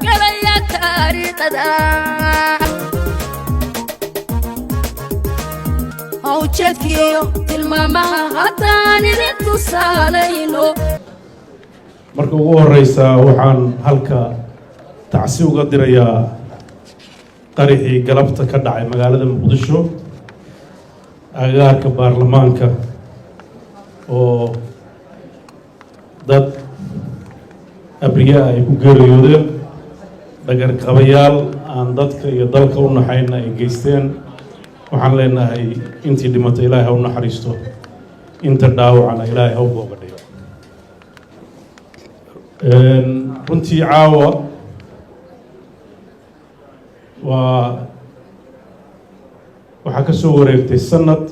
قليا تاريخ دا أو تشكيو تلماما هاتاني لتصالينو marka ugu horeysa waxaan halka tacsi uga dirayaa qarixii galabta ka dhacay magaalada Muqdisho agaarka baarlamaanka oo dad abriya ay ku geeriyoodeen dhagar qabayaal aan dadka iyo dalka u naxayna ay geysteen waxaan leenahay intii dhimatay Ilaahay ha u naxariisto inta dhaawacana Ilaahay ha u boogadhiyo runtii caawa waxaa ka soo wareegtay sanad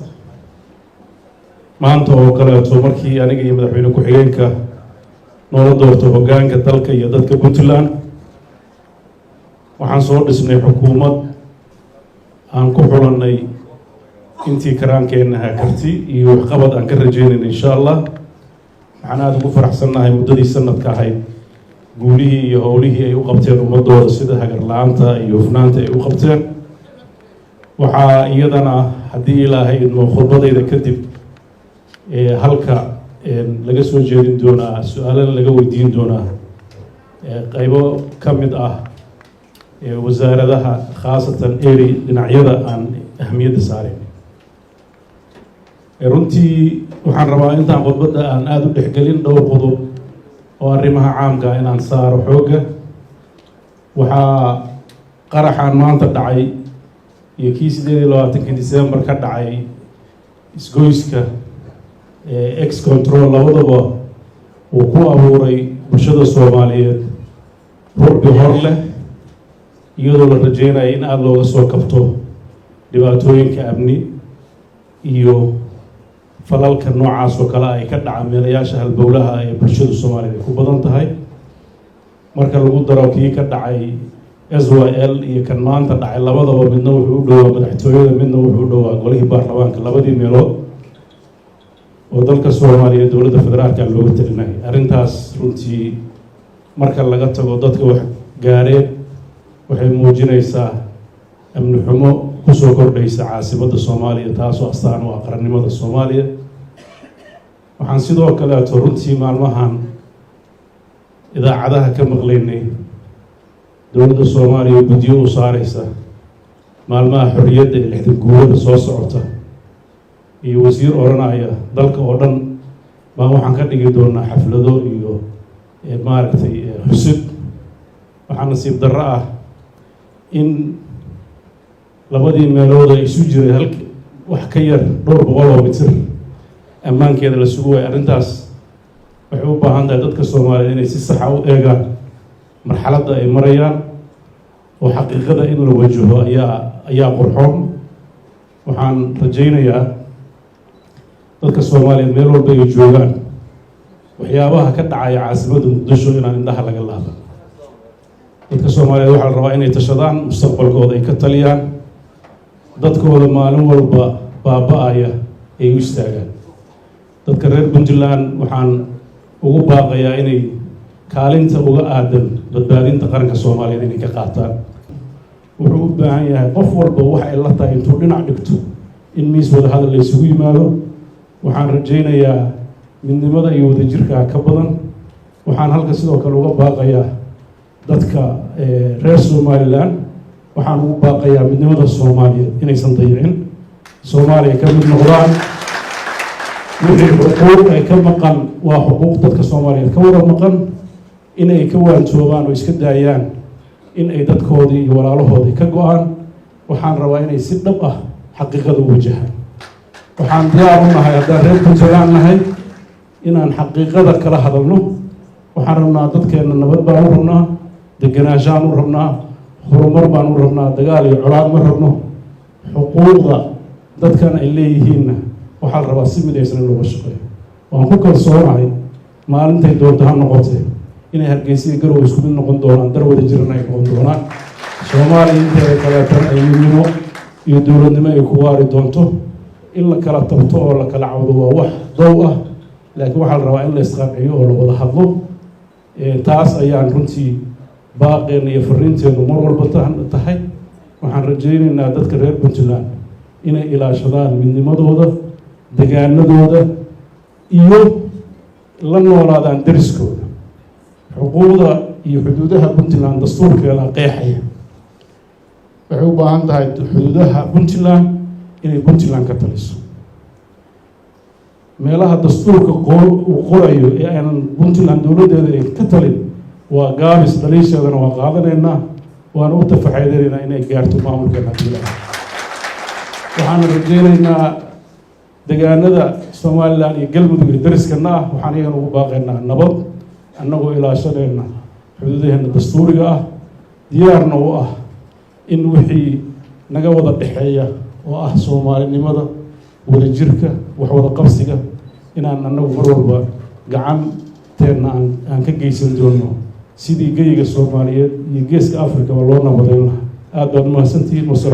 maanta oo kaleeto markii aniga iyo madaxweyne ku-xigeenka noola doorto hoggaanka dalka iyo dadka Puntland waxaan soo dhisnay xukuumad aan ku xulanay intii karaankeennaha karti iyo waxqabad aan ka rajaynayna insha Allah waxaan aad ugu faraxsannahay muddadii sanadka ahayd guulihii iyo howlihii ay u qabteen ummadooda sida hagar la'aanta iyo hufnaanta ay u qabteen waxaa iyadana haddii Ilaahay idmo khudbadayda kadib halka laga soo jeedin doonaa su'aalana laga weydiin doonaa qaybo ka mid ah wasaaradaha khaasatan dhinacyada aan ahmiyadda saarayn runtii waxaan rabaa intaan khudbadda aan aad u dhexgelin dhowr qodob oo arrimaha caamka inaan saaro xoogga waxaa qaraxan maanta dhacay iyo kii 28 December ka dhacay isgoyska ex control labadaba uu ku abuuray bulshada Soomaaliyeed rurbi hor leh iyadoo la rajeynayo in aad looga soo kabto dhibaatooyinka amni iyo falalka noocaas oo kale ay ka dhacaan meelayaasha halbowlaha ee bulshada Soomaaliyeed ku badan tahay marka lagu daro kii ka dhacay SYL iyo kan maanta dhacay labadaba midna wuxuu u dhowaa madaxtooyada midna wuxuu u dhowaa golihii baarlamaanka labadii meelood oo dalka Soomaaliyeed dowladda federaalka looga talinay arrintaas runtii marka laga tago dadka wax gaareen waxay muujinaysaa amni xumo kusoo kordhaysa caasimadda Soomaaliya taasoo astaan u ah qarannimada Soomaaliya waxaan sidoo kale runtii maalmahan idaacadaha ka maqlaynay dowladda Soomaaliya guddiyo u saaraysa maalmaha xorriyadda ee 60 guurada soo socota iyo wasiir oranaya dalka oo dhan baa waxaan ka dhigi doonaa xaflado iyo maaragtay xusid waxaa nasiib darro ah in labadii meelood ay isu jiray halka wax ka yar dhowr boqol oo mitir ammaankeeda la sugu waayay arrintaas waxay u baahan tahay dadka Soomaaliyeed inay si sax ah u eegaan marxaladda ay marayaan oo xaqiiqada in la wajaho ayaa qurxoon waxaan rajaynayaa dadka Soomaaliyeed meel walba ay joogaan waxyaabaha ka dhacaya caasimadda Muqdisho inaan indhaha laga laaban dadka Soomaaliyeed waxaa la rabaa inay tashadaan mustaqbalkooda ay ka taliyaan dadkooda maalin walba baaba'aya ay u istaagaan dadka reer Puntland waxaan ugu baaqayaa inay kaalinta uga aadan badbaadinta qaranka Soomaaliyeed inay ka qaataan wuxuu u baahan yahay qof walba wax ay la tahay intuu dhinac dhigto in miis wada hadal la isugu yimaado waxaan rajaynayaa midnimada iyo wadajirka ka badan waxaan halka sidoo kale uga baaqayaa dadka reer Somaliland waxaan ugu baaqayaa midnimada Soomaaliyeed inaysan dayicin Soomaaliya ka mid noqdaan wixii xuquuq ay ka maqan waa xuquuq dadka Soomaaliyeed ka wada maqan in ay ka waantoobaan oo iska daayaan in ay dadkoodii iyo walaalahoodii ka go'aan waxaan rabaa inay si dhab ah xaqiiqada u wajahaan waxaan diyaar u nahay haddaan reer Puntland nahay inaan xaqiiqada kala hadalno waxaan rabnaa dadkeena nabad baan u rabnaa deganaanshaan u rabnaa horumar baan u rabnaa dagaal iyo colaad ma rabno xuquuqda dadkan ay leeyihiinna waxaa la rabaa si midaysan in looga shaqeeyo waan ku kalsoonahay maalintay doonto ha noqotee inay Hargeysa iyo Garowe isku mid noqon doonaan dar wada jiran ay noqon doonaan Soomaaliya inteeda kaleetan ay midnimo iyo dowladnimo ay ku waari doonto in la kala tabto oo la kala cawdo waa wax dow ah laakiin waxaa la rabaa in la isqaanciyo oo la wada hadlo taas ayaan runtii baaqeena iyo fariinteenu mar walba tahay. waxaan rajaynaynaa dadka reer Puntland inay ilaashadaan midnimadooda, degaanadooda, iyo la noolaadaan deriskooda. xuquuqda iyo xuduudaha Puntland dastuurkeeda qeexaya. waxay u baahan tahay xuduudaha Puntland inay Puntland ka taliso. meelaha dastuurka uu qorayo ee aanan Puntland dowladdeeda ay ka talin waa gaabis, dhaliisheedana waa qaadanaynaa, waana u tafaxeedanaynaa inay gaarto maamulkeena Puntland. waxaan rajaynaynaa degaanada Somaliland iyo Galmudug ee deriskana ah waxaan iyagana ugu baaqaynaa nabad, annagoo ilaashanayna xuduudaheena dastuuriga ah, diyaarna u ah in wixii naga wada dhexeeya oo ah Soomaalinimada, wadajirka, wax wada qabsiga inaan annagu mar walba gacanteena aan ka geysan doono sidii geyiga Soomaaliyeed iyo geeska Afrikaba loo nabadeyn lahaa. aad baad mahadsantihiin.